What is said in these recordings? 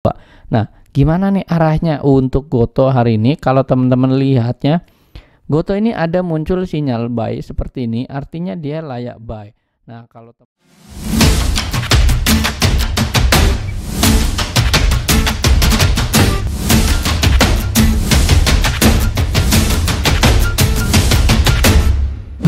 Nah, gimana nih arahnya untuk Goto hari ini? Kalau teman-teman lihatnya, Goto ini ada muncul sinyal buy seperti ini, artinya dia layak buy. Nah, kalau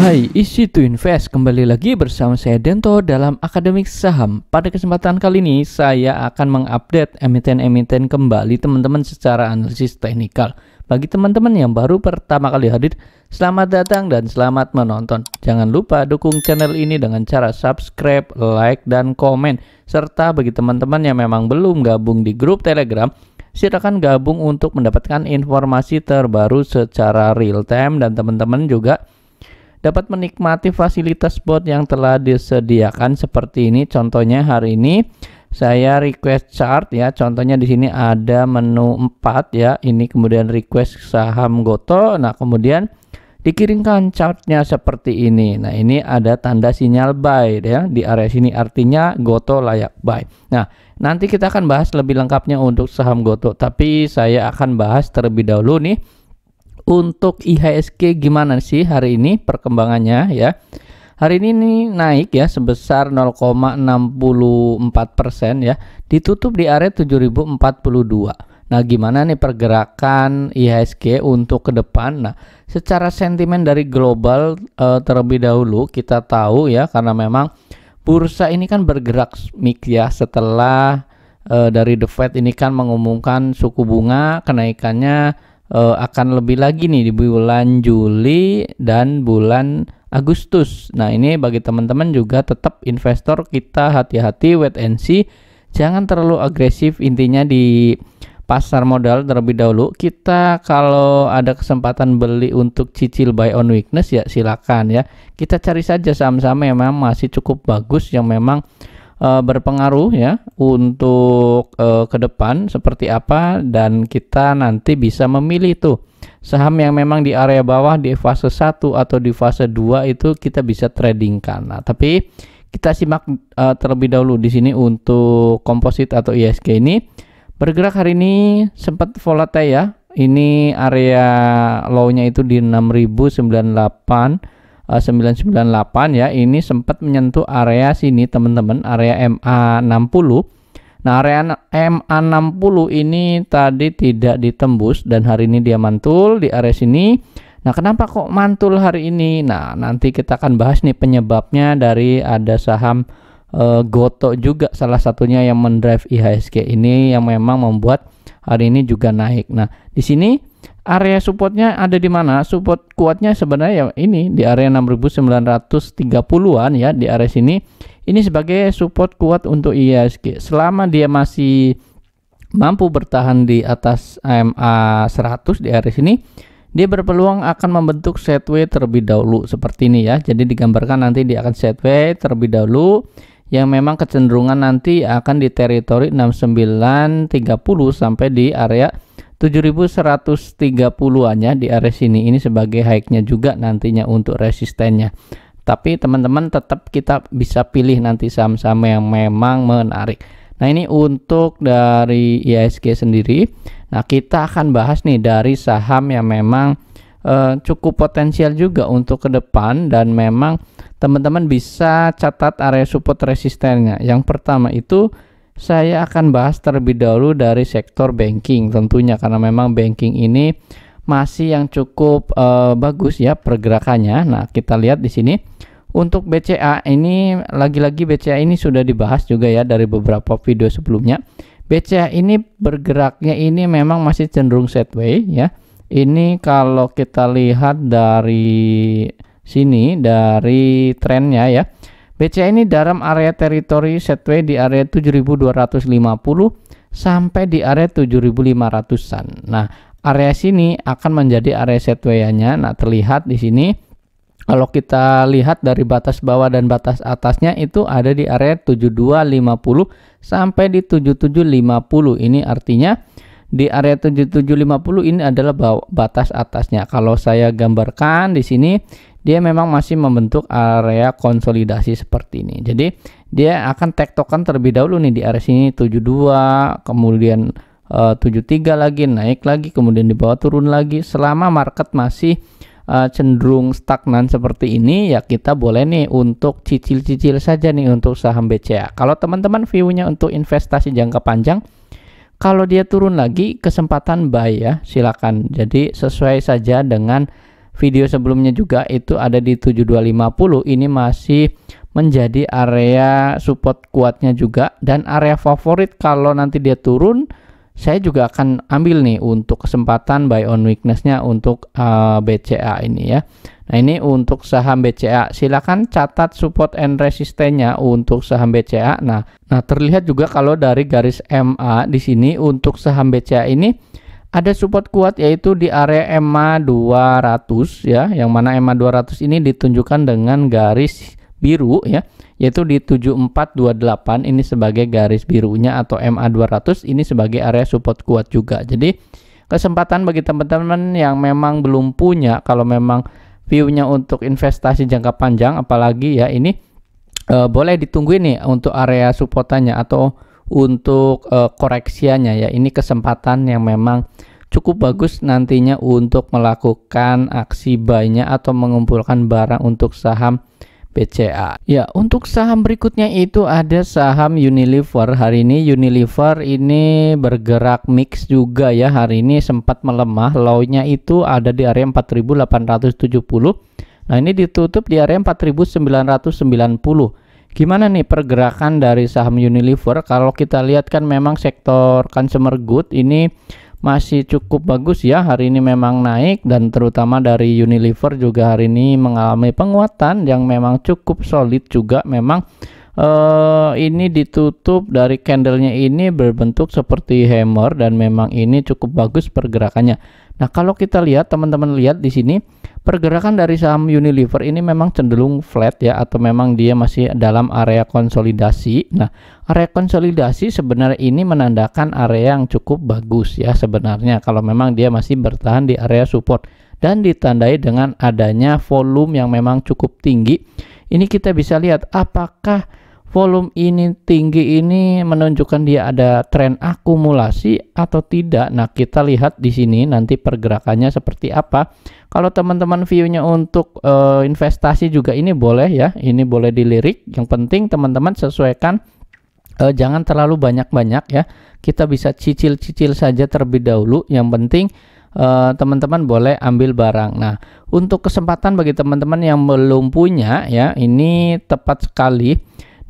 Hai, easy to invest. Kembali lagi bersama saya Dento dalam Akademik Saham. Pada kesempatan kali ini saya akan mengupdate emiten-emiten kembali teman-teman secara analisis teknikal. Bagi teman-teman yang baru pertama kali hadir, selamat datang dan selamat menonton. Jangan lupa dukung channel ini dengan cara subscribe, like, dan komen. Serta bagi teman-teman yang memang belum gabung di grup Telegram, silakan gabung untuk mendapatkan informasi terbaru secara real time, dan teman-teman juga dapat menikmati fasilitas bot yang telah disediakan seperti ini. Contohnya hari ini saya request chart ya. Contohnya di sini ada menu 4 ya. Ini kemudian request saham Goto. Nah, kemudian dikirimkan chartnya seperti ini. Nah, ini ada tanda sinyal buy ya di area sini, artinya Goto layak buy. Nah, nanti kita akan bahas lebih lengkapnya untuk saham Goto, tapi saya akan bahas terlebih dahulu nih untuk IHSG gimana sih hari ini perkembangannya ya. Hari ini nih naik ya sebesar 0,64% ya, ditutup di area 7042. Nah, gimana nih pergerakan IHSG untuk ke depan? Nah, secara sentimen dari global terlebih dahulu kita tahu ya, karena memang bursa ini kan bergerak mix ya setelah dari The Fed ini kan mengumumkan suku bunga kenaikannya akan lebih lagi nih di bulan Juli dan bulan Agustus. Nah, ini bagi teman-teman juga tetap investor kita hati-hati, wait and see, jangan terlalu agresif intinya di pasar modal terlebih dahulu. Kita kalau ada kesempatan beli untuk cicil buy on weakness ya silakan ya. Kita cari saja saham-saham yang memang masih cukup bagus, yang memang berpengaruh ya untuk ke depan seperti apa, dan kita nanti bisa memilih tuh saham yang memang di area bawah di fase 1 atau di fase 2 itu kita bisa tradingkan. Nah, tapi kita simak terlebih dahulu di sini untuk komposit atau IHSG ini bergerak hari ini sempat volatile ya. Ini area low-nya itu di 6.098 ya. Ini sempat menyentuh area sini teman-teman, area MA60. Nah, area MA60 ini tadi tidak ditembus dan hari ini dia mantul di area sini. Nah, kenapa kok mantul hari ini? Nah, nanti kita akan bahas nih penyebabnya dari ada saham Goto juga salah satunya yang mendrive IHSG ini yang memang membuat hari ini juga naik. Nah, di sini area supportnya ada di mana? Support kuatnya sebenarnya ya ini di area 6.930-an ya, di area sini. Ini sebagai support kuat untuk IHSG. Selama dia masih mampu bertahan di atas AMA 100 di area sini, dia berpeluang akan membentuk sideways terlebih dahulu seperti ini ya. Jadi digambarkan nanti dia akan sideways terlebih dahulu, yang memang kecenderungan nanti akan di teritori 6930 sampai di area 7130-an ya di area sini. Ini sebagai high-nya juga nantinya untuk resistennya. Tapi teman-teman tetap kita bisa pilih nanti saham-saham yang memang menarik. Nah, ini untuk dari IHSG sendiri. Nah, kita akan bahas nih dari saham yang memang cukup potensial juga untuk ke depan, dan memang teman-teman bisa catat area support resistennya. Yang pertama itu saya akan bahas terlebih dahulu dari sektor banking tentunya, karena memang banking ini masih yang cukup bagus ya pergerakannya. Nah, kita lihat di sini untuk BCA ini, lagi-lagi BCA ini sudah dibahas juga ya dari beberapa video sebelumnya. BCA ini bergeraknya ini memang masih cenderung sideways ya. Ini kalau kita lihat dari sini dari trennya ya, BCA ini dalam area teritori sideways di area 7250 sampai di area 7500-an. Nah, area sini akan menjadi area sideways-nya. Nah, terlihat di sini kalau kita lihat dari batas bawah dan batas atasnya itu ada di area 7250 sampai di 7750. Ini artinya di area 7750 ini adalah batas atasnya. Kalau saya gambarkan di sini, dia memang masih membentuk area konsolidasi seperti ini. Jadi dia akan tektokan terlebih dahulu nih di area sini 72, kemudian 73 lagi, naik lagi, kemudian di bawah turun lagi. Selama market masih cenderung stagnan seperti ini, ya kita boleh nih untuk cicil-cicil saja nih untuk saham BCA. Kalau teman-teman view-nya untuk investasi jangka panjang, kalau dia turun lagi kesempatan buy ya, silakan. Jadi sesuai saja dengan video sebelumnya juga, itu ada di 7250. Ini masih menjadi area support kuatnya juga, dan area favorit kalau nanti dia turun, saya juga akan ambil nih untuk kesempatan buy on weakness-nya untuk BCA ini ya. Nah, ini untuk saham BCA, silakan catat support and resistance-nya untuk saham BCA. Nah, terlihat juga kalau dari garis MA di sini untuk saham BCA ini ada support kuat, yaitu di area EMA 200 ya, yang mana EMA 200 ini ditunjukkan dengan garis biru ya, yaitu di 7428 ini sebagai garis birunya, atau MA 200 ini sebagai area support kuat juga. Jadi kesempatan bagi teman-teman yang memang belum punya, kalau memang view-nya untuk investasi jangka panjang apalagi ya, ini boleh ditungguin nih untuk area supportannya atau untuk koreksiannya ya. Ini kesempatan yang memang cukup bagus nantinya untuk melakukan aksi buy-nya atau mengumpulkan barang untuk saham BCA. Ya, untuk saham berikutnya itu ada saham Unilever. Hari ini Unilever ini bergerak mix juga ya. Hari ini sempat melemah, low-nya itu ada di area 4870. Nah, ini ditutup di area 4990. Gimana nih pergerakan dari saham Unilever? Kalau kita lihat kan memang sektor consumer good ini masih cukup bagus ya, hari ini memang naik, dan terutama dari Unilever juga hari ini mengalami penguatan yang memang cukup solid juga. Memang ini ditutup dari candlenya ini berbentuk seperti hammer, dan memang ini cukup bagus pergerakannya. Nah, kalau kita lihat, teman-teman lihat di sini pergerakan dari saham Unilever ini memang cenderung flat ya, atau memang dia masih dalam area konsolidasi. Nah, area konsolidasi sebenarnya ini menandakan area yang cukup bagus ya sebenarnya, kalau memang dia masih bertahan di area support dan ditandai dengan adanya volume yang memang cukup tinggi. Ini kita bisa lihat apakah volume ini tinggi ini menunjukkan dia ada tren akumulasi atau tidak. Nah, kita lihat di sini nanti pergerakannya seperti apa. Kalau teman-teman view-nya untuk investasi juga ini boleh ya, ini boleh dilirik. Yang penting teman-teman sesuaikan, jangan terlalu banyak-banyak ya. Kita bisa cicil-cicil saja terlebih dahulu. Yang penting teman-teman boleh ambil barang. Nah, untuk kesempatan bagi teman-teman yang belum punya ya, ini tepat sekali.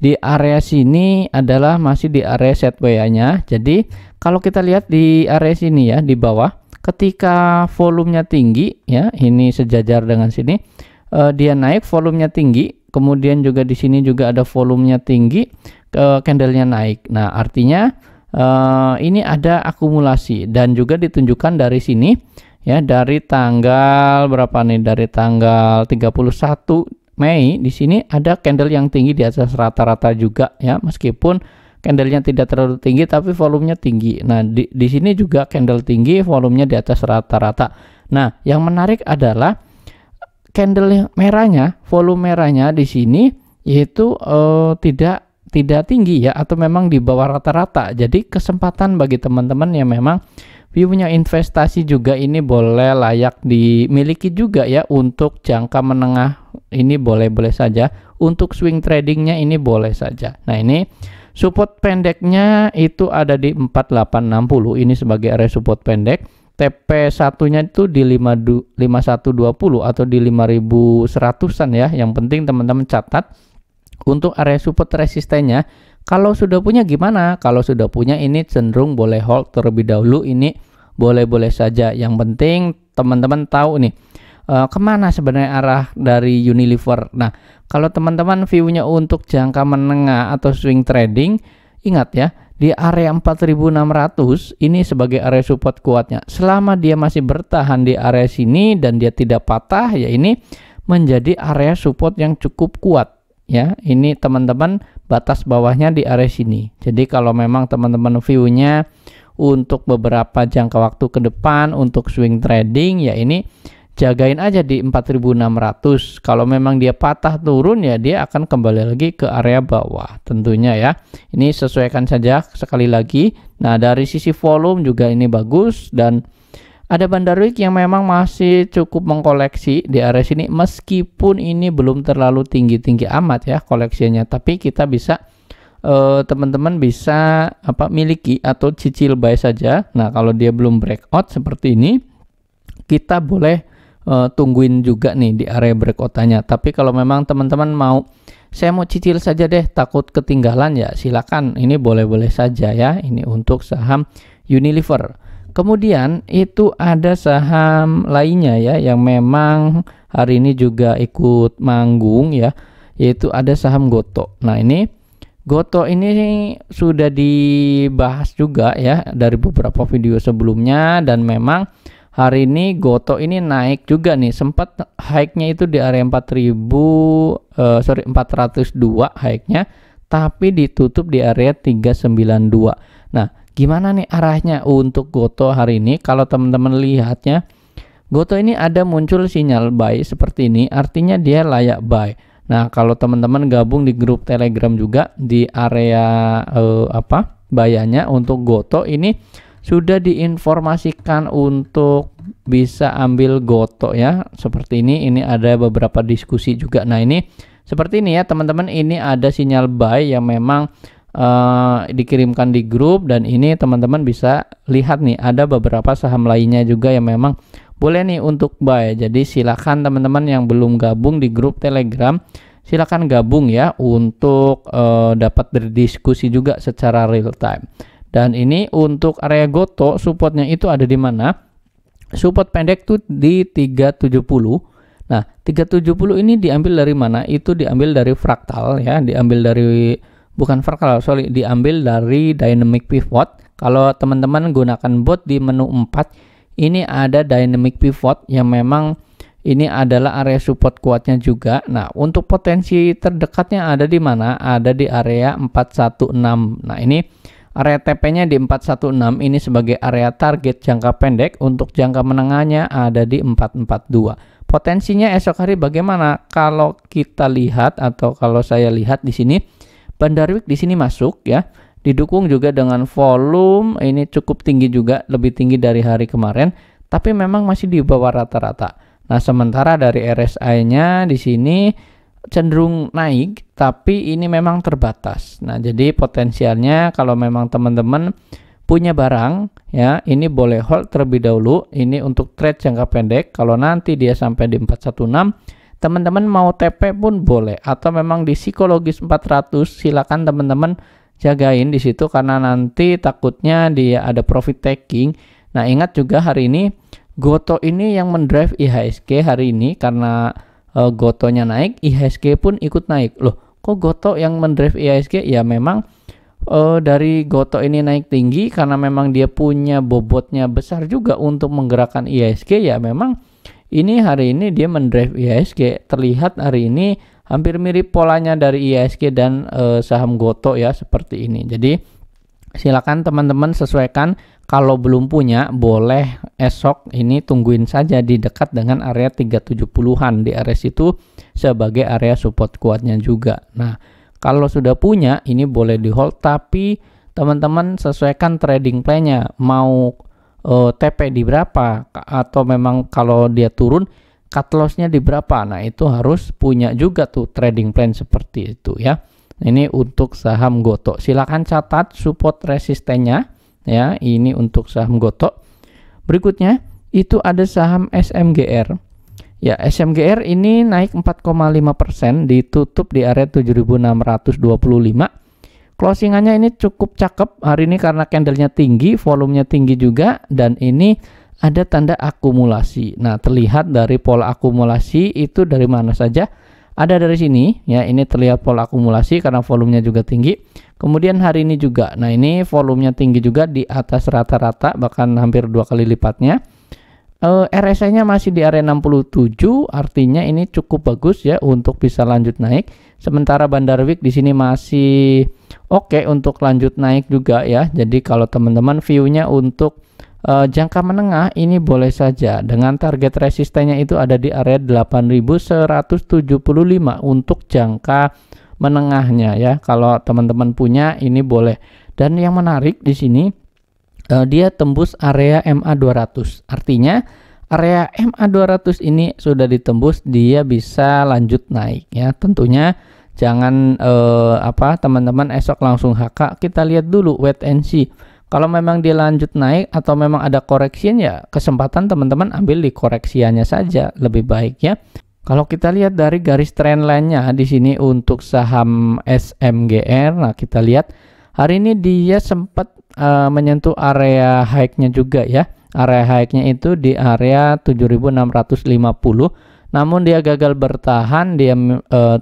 Di area sini adalah masih di area setway-nya. Jadi kalau kita lihat di area sini ya, di bawah, ketika volumenya tinggi ya, ini sejajar dengan sini, dia naik, volumenya tinggi, kemudian juga di sini juga ada volumenya tinggi, candlenya naik. Nah, artinya ini ada akumulasi, dan juga ditunjukkan dari sini ya, dari tanggal berapa nih, dari tanggal 31 Mei di sini ada candle yang tinggi di atas rata-rata juga ya, meskipun candlenya tidak terlalu tinggi tapi volumenya tinggi. Nah, di sini juga candle tinggi, volumenya di atas rata-rata. Nah, yang menarik adalah candle merahnya, volume merahnya di sini yaitu tidak tinggi ya, atau memang di bawah rata-rata. Jadi kesempatan bagi teman-teman yang memang view-nya investasi juga ini boleh layak dimiliki juga ya. Untuk jangka menengah ini boleh-boleh saja, untuk swing tradingnya ini boleh saja. Nah, ini support pendeknya itu ada di 4860, ini sebagai area support pendek. TP1 nya itu di 5120 atau di 5100-an ya. Yang penting teman-teman catat. Untuk area support resistennya, kalau sudah punya gimana? Kalau sudah punya ini cenderung boleh hold terlebih dahulu, ini boleh-boleh saja. Yang penting teman-teman tahu nih kemana sebenarnya arah dari Unilever. Nah, kalau teman-teman view-nya untuk jangka menengah atau swing trading, ingat ya, di area 4600 ini sebagai area support kuatnya. Selama dia masih bertahan di area sini dan dia tidak patah, ya ini menjadi area support yang cukup kuat. Ya, ini teman-teman batas bawahnya di area sini. Jadi kalau memang teman-teman view-nya untuk beberapa jangka waktu ke depan untuk swing trading, ya ini jagain aja di 4.600. Kalau memang dia patah turun ya dia akan kembali lagi ke area bawah tentunya ya. Ini sesuaikan saja sekali lagi. Nah, dari sisi volume juga ini bagus, dan ada Bandarwik yang memang masih cukup mengkoleksi di area sini meskipun ini belum terlalu tinggi-tinggi amat ya koleksinya, tapi kita bisa teman-teman bisa miliki atau cicil buy saja. Nah, kalau dia belum breakout seperti ini, kita boleh tungguin juga nih di area breakoutannya. Tapi kalau memang teman-teman mau, saya mau cicil saja deh takut ketinggalan, ya silakan, ini boleh-boleh saja ya. Ini untuk saham Unilever. Kemudian itu ada saham lainnya ya yang memang hari ini juga ikut manggung ya, yaitu ada saham Goto. Nah, ini Goto ini sudah dibahas juga ya dari beberapa video sebelumnya, dan memang hari ini Goto ini naik juga nih, sempat high-nya itu di area 402 high-nya, tapi ditutup di area 392. Nah, gimana nih arahnya untuk Goto hari ini? Kalau teman-teman lihatnya, Goto ini ada muncul sinyal buy seperti ini, artinya dia layak buy. Nah, kalau teman-teman gabung di grup Telegram juga di area bayanya untuk Goto ini sudah diinformasikan untuk bisa ambil Goto ya. Seperti ini ada beberapa diskusi juga. Nah, ini seperti ini ya teman-teman, ini ada sinyal buy yang memang dikirimkan di grup, dan ini teman-teman bisa lihat nih ada beberapa saham lainnya juga yang memang boleh nih untuk buy. Jadi silakan teman-teman yang belum gabung di grup Telegram, silakan gabung ya untuk dapat berdiskusi juga secara real time. Dan ini untuk area Goto, supportnya itu ada di mana? Support pendek tuh di 370. Nah, 370 ini diambil dari mana? Itu diambil dari fraktal ya, diambil dari diambil dari dynamic pivot. Kalau teman-teman gunakan bot di menu 4, ini ada dynamic pivot yang memang ini adalah area support kuatnya juga. Nah, untuk potensi terdekatnya ada di mana? Ada di area 416. Nah, ini area TP-nya di 416, ini sebagai area target jangka pendek. Untuk jangka menengahnya ada di 442. Potensinya esok hari bagaimana? Kalau kita lihat atau kalau saya lihat di sini, Bandarwik di sini masuk ya. Didukung juga dengan volume ini cukup tinggi juga, lebih tinggi dari hari kemarin, tapi memang masih di bawah rata-rata. Nah, sementara dari RSI-nya di sini cenderung naik, tapi ini memang terbatas. Nah, jadi potensialnya kalau memang teman-teman punya barang ya, ini boleh hold terlebih dahulu. Ini untuk trade jangka pendek. Kalau nanti dia sampai di 416, teman-teman mau TP pun boleh, atau memang di psikologis 400, silakan teman-teman jagain di situ karena nanti takutnya dia ada profit taking. Nah, ingat juga hari ini Goto ini yang mendrive IHSG hari ini, karena Gotonya naik, IHSG pun ikut naik. Loh, kok Goto yang mendrive IHSG? Ya memang dari Goto ini naik tinggi karena memang dia punya bobotnya besar juga untuk menggerakkan IHSG. Ya memang ini hari ini dia mendrive IHSG. Terlihat hari ini hampir mirip polanya dari IHSG dan saham Goto ya, seperti ini. Jadi silakan teman-teman sesuaikan. Kalau belum punya, boleh esok ini tungguin saja di dekat dengan area 370-an. Di area situ sebagai area support kuatnya juga. Nah, kalau sudah punya, ini boleh di hold, tapi teman-teman sesuaikan trading plan-nya. Mau TP di berapa, atau memang kalau dia turun cut loss-nya di berapa. Nah, itu harus punya juga tuh trading plan seperti itu ya. Nah, ini untuk saham Goto. Silakan catat support resistennya ya, ini untuk saham Goto. Berikutnya itu ada saham SMGR. Ya, SMGR ini naik 4,5%, ditutup di area 7.625. Closingannya ini cukup cakep hari ini karena candlenya tinggi, volumenya tinggi juga, dan ini ada tanda akumulasi. Nah, terlihat dari pola akumulasi itu dari mana saja? Ada dari sini ya, ini terlihat pola akumulasi karena volumenya juga tinggi. Kemudian hari ini juga, nah ini volumenya tinggi juga di atas rata-rata, bahkan hampir 2 kali lipatnya. RSI-nya masih di area 67, artinya ini cukup bagus ya untuk bisa lanjut naik. Sementara Bandarwik di sini masih oke untuk lanjut naik juga ya. Jadi kalau teman-teman view-nya untuk jangka menengah ini boleh saja dengan target resistennya itu ada di area 8175 untuk jangka menengahnya ya. Kalau teman-teman punya ini boleh. Dan yang menarik di sini dia tembus area MA 200. Artinya area MA 200 ini sudah ditembus, dia bisa lanjut naik ya. Tentunya jangan teman-teman esok langsung HK, kita lihat dulu wait and see. Kalau memang dia lanjut naik atau memang ada koreksian ya kesempatan teman-teman ambil di koreksiannya saja lebih baik ya. Kalau kita lihat dari garis trendline-nya di sini untuk saham SMGR, nah kita lihat hari ini dia sempat menyentuh area high-nya juga ya. Area high-nya itu di area 7650. Namun dia gagal bertahan, dia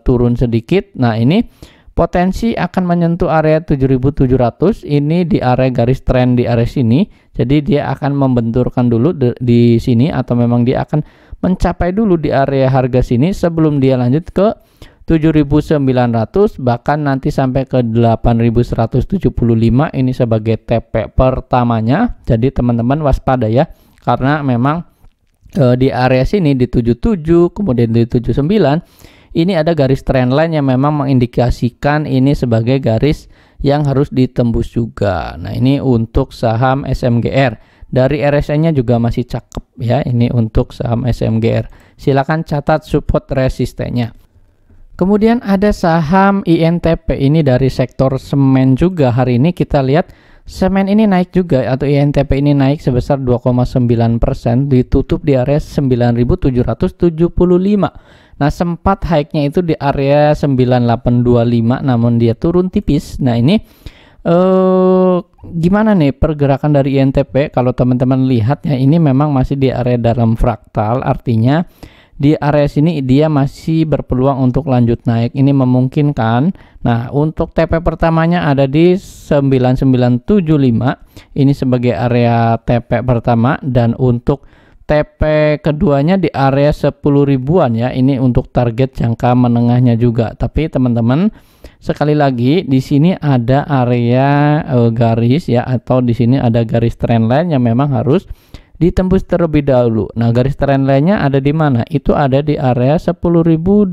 turun sedikit. Nah, ini potensi akan menyentuh area 7700, ini di area garis trend di area sini. Jadi dia akan membenturkan dulu di sini atau memang dia akan mencapai dulu di area harga sini sebelum dia lanjut ke 7900, bahkan nanti sampai ke 8175. Ini sebagai TP pertamanya. Jadi teman-teman waspada ya, karena memang di area sini di 77 kemudian di 79 ini ada garis trendline yang memang mengindikasikan ini sebagai garis yang harus ditembus juga. Nah, ini untuk saham SMGR. Dari RSI-nya juga masih cakep ya, ini untuk saham SMGR. Silakan catat support resistennya. Kemudian ada saham INTP, ini dari sektor semen juga. Hari ini kita lihat semen ini naik juga, atau INTP ini naik sebesar 2,9%, ditutup di area 9.775. Nah, sempat high-nya itu di area 9825, namun dia turun tipis. Nah, ini gimana nih pergerakan dari INTP? Kalau teman-teman lihat ya, ini memang masih di area dalam fraktal, artinya di area sini dia masih berpeluang untuk lanjut naik. Ini memungkinkan. Nah, untuk TP pertamanya ada di 9975. Ini sebagai area TP pertama, dan untuk TP keduanya di area 10 ribuan ya. Ini untuk target jangka menengahnya juga. Tapi teman-teman, sekali lagi di sini ada area garis ya, atau di sini ada garis trendline yang memang harus ditembus terlebih dahulu. Nah, garis trendline-nya ada di mana? Itu ada di area 10.200.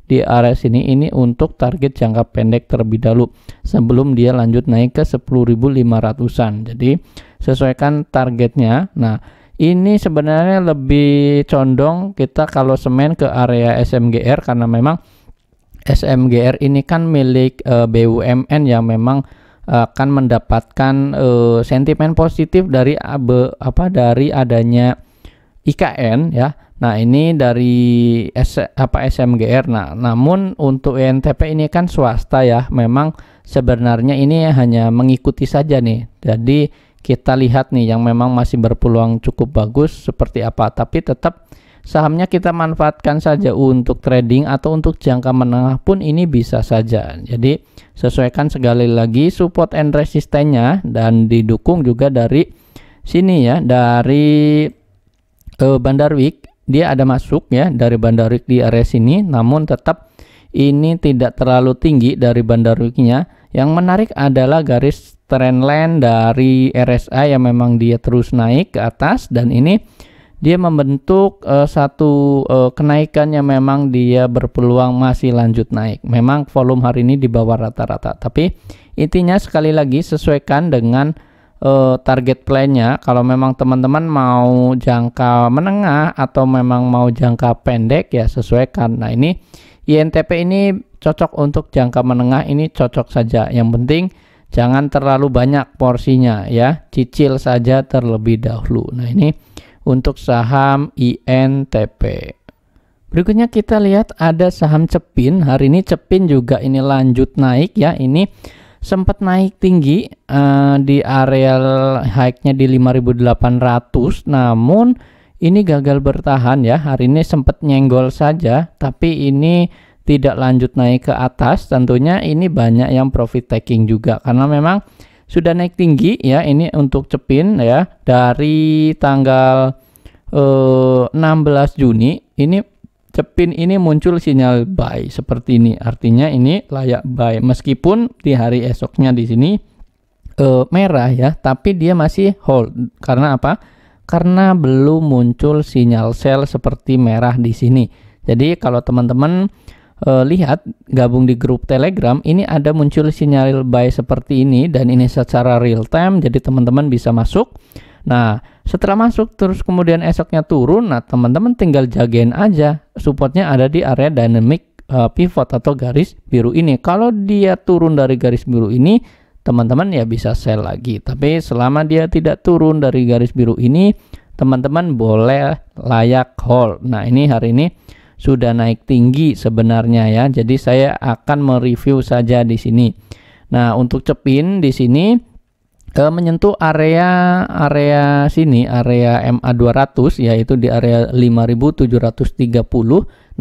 Di area sini ini untuk target jangka pendek terlebih dahulu sebelum dia lanjut naik ke 10.500-an. Jadi sesuaikan targetnya. Nah, ini sebenarnya lebih condong kita kalau semen ke area SMGR, karena memang SMGR ini kan milik BUMN yang memang akan mendapatkan sentimen positif dari dari adanya IKN ya. Nah, ini dari SMGR. Nah, namun untuk INTP ini kan swasta ya. Memang sebenarnya ini hanya mengikuti saja nih. Jadi kita lihat nih yang memang masih berpeluang cukup bagus seperti apa, tapi tetap sahamnya kita manfaatkan saja untuk trading atau untuk jangka menengah pun ini bisa saja. Jadi sesuaikan sekali lagi support and resistennya, dan didukung juga dari sini ya, dari Bandarwik. Dia ada masuk ya dari Bandarwik di area sini, namun tetap ini tidak terlalu tinggi dari Bandarwiknya. Yang menarik adalah garis trendline dari RSI yang memang dia terus naik ke atas, dan ini dia membentuk satu kenaikan yang memang dia berpeluang masih lanjut naik. Memang volume hari ini di bawah rata-rata, tapi intinya sekali lagi sesuaikan dengan target plan-nya. Kalau memang teman-teman mau jangka menengah atau memang mau jangka pendek ya sesuaikan. Nah, ini INTP ini cocok untuk jangka menengah, ini cocok saja. Yang penting jangan terlalu banyak porsinya ya, cicil saja terlebih dahulu. Nah, ini untuk saham INTP. Berikutnya kita lihat ada saham Cepin. Hari ini Cepin juga ini lanjut naik ya. Ini sempat naik tinggi di area high-nya di 5.800, namun ini gagal bertahan ya. Hari ini sempat nyenggol saja, tapi ini tidak lanjut naik ke atas. Tentunya ini banyak yang profit taking juga karena memang sudah naik tinggi ya. Ini untuk Cepin ya, dari tanggal 16 Juni ini Cepin ini muncul sinyal buy seperti ini. Artinya ini layak buy, meskipun di hari esoknya di sini merah ya, tapi dia masih hold. Karena apa? Karena belum muncul sinyal sell seperti merah di sini. Jadi kalau teman-teman lihat gabung di grup Telegram, ini ada muncul sinyal buy seperti ini dan ini secara real time, jadi teman-teman bisa masuk. Nah, setelah masuk terus kemudian esoknya turun, nah teman-teman tinggal jagain aja. Supportnya ada di area dynamic pivot atau garis biru ini. Kalau dia turun dari garis biru ini, teman-teman ya bisa sell lagi. Tapi selama dia tidak turun dari garis biru ini, teman-teman boleh layak hold. Nah, ini hari ini sudah naik tinggi sebenarnya ya. Jadi saya akan mereview saja di sini. Nah, untuk cepin di sini menyentuh area sini, area MA 200 yaitu di area 5730.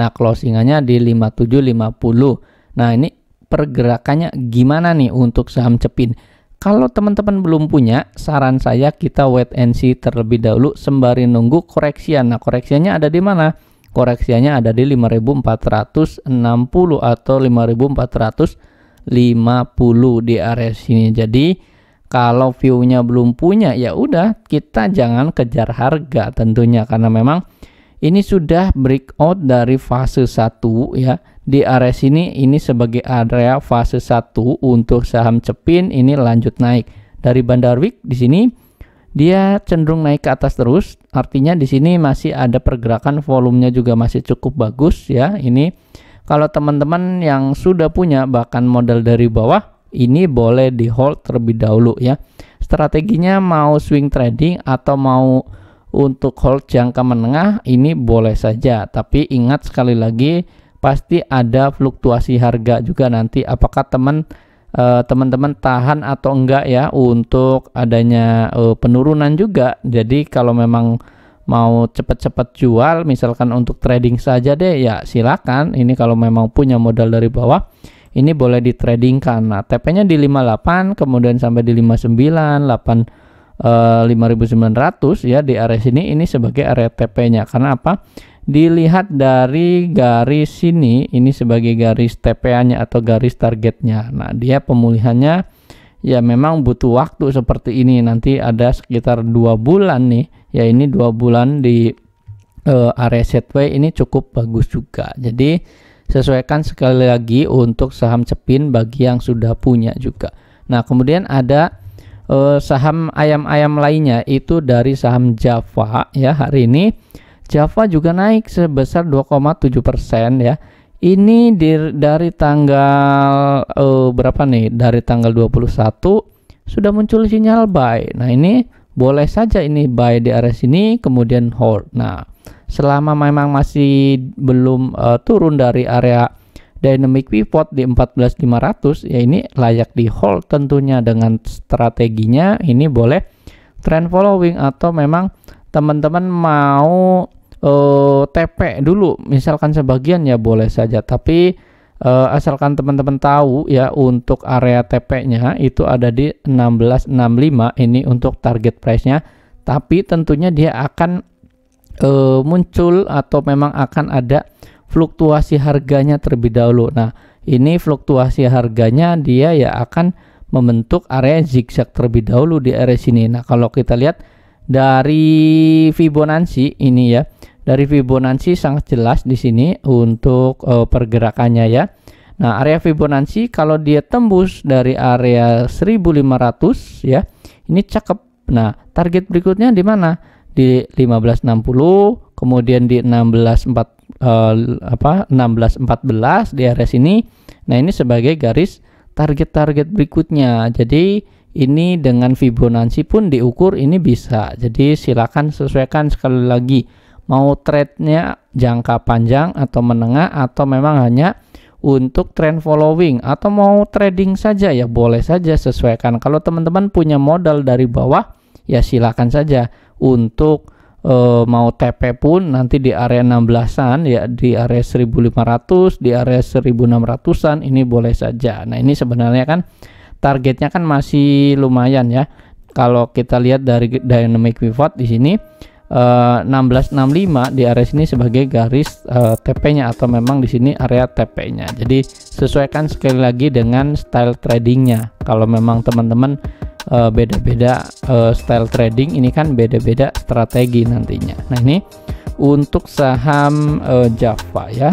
Nah, closingannya di 5750. Nah, ini pergerakannya gimana nih untuk saham cepin? Kalau teman-teman belum punya, saran saya kita wait and see terlebih dahulu sembari nunggu koreksian. Nah, koreksiannya ada di mana? Koreksiannya ada di 5460 atau 5450 di area sini. Jadi kalau view-nya belum punya, ya udah kita jangan kejar harga tentunya, karena memang ini sudah breakout dari fase 1 ya. Di area sini ini sebagai area fase 1 untuk saham cepin, ini lanjut naik. Dari Bandar Week di sini dia cenderung naik ke atas terus, artinya di sini masih ada pergerakan, volumenya juga masih cukup bagus ya. Ini kalau teman-teman yang sudah punya bahkan modal dari bawah, ini boleh di hold terlebih dahulu ya. Strateginya mau swing trading atau mau untuk hold jangka menengah, ini boleh saja. Tapi ingat sekali lagi, pasti ada fluktuasi harga juga nanti. Apakah teman-teman tahan atau enggak ya untuk adanya penurunan juga. Jadi kalau memang mau cepat-cepat jual, misalkan untuk trading saja deh, ya silakan. Ini kalau memang punya modal dari bawah, ini boleh di tradingkan. Nah, TP-nya di 58, kemudian sampai di 59, 5900 ya, di area sini ini sebagai area TP-nya. Karena apa? Dilihat dari garis sini, ini sebagai garis TPA-nya atau garis targetnya. Nah, dia pemulihannya ya memang butuh waktu seperti ini. Nanti ada sekitar 2 bulan nih. Ya, ini 2 bulan di area setway ini cukup bagus juga. Jadi sesuaikan sekali lagi untuk saham cepin bagi yang sudah punya juga. Nah, kemudian ada saham ayam-ayam lainnya, itu dari saham Java ya. Hari ini Java juga naik sebesar 2,7% ya. Ini dari tanggal berapa nih? Dari tanggal 21 sudah muncul sinyal buy. Nah, ini boleh saja ini buy di area sini kemudian hold. Nah, selama memang masih belum turun dari area dynamic pivot di 14.500 ya, ini layak di hold tentunya. Dengan strateginya ini boleh trend following atau memang teman-teman mau TP dulu misalkan sebagian, ya boleh saja. Tapi asalkan teman-teman tahu ya, untuk area TP-nya itu ada di 1665 ini untuk target price-nya. Tapi tentunya dia akan muncul atau memang akan ada fluktuasi harganya terlebih dahulu. Nah, ini fluktuasi harganya dia ya akan membentuk area zigzag terlebih dahulu di area sini. Nah, kalau kita lihat dari Fibonacci ini ya, dari Fibonacci sangat jelas di sini untuk pergerakannya ya. Nah, area Fibonacci kalau dia tembus dari area 1500 ya, ini cakep. Nah, target berikutnya di mana? Di 1560, kemudian di 1614 di area sini. Nah, ini sebagai garis target-target berikutnya. Jadi ini dengan Fibonacci pun diukur ini bisa. Jadi silakan sesuaikan sekali lagi, mau trade-nya jangka panjang atau menengah, atau memang hanya untuk trend following, atau mau trading saja ya boleh saja, sesuaikan. Kalau teman-teman punya modal dari bawah ya silakan saja. Untuk mau TP pun nanti di area 16-an ya, di area 1500, di area 1600-an ini boleh saja. Nah, ini sebenarnya kan targetnya kan masih lumayan ya. Kalau kita lihat dari dynamic pivot di sini 1665 di area sini sebagai garis TP-nya atau memang di sini area TP-nya. Jadi sesuaikan sekali lagi dengan style tradingnya. Kalau memang teman-teman beda-beda style trading, ini kan beda-beda strategi nantinya. Nah ini untuk saham Java ya.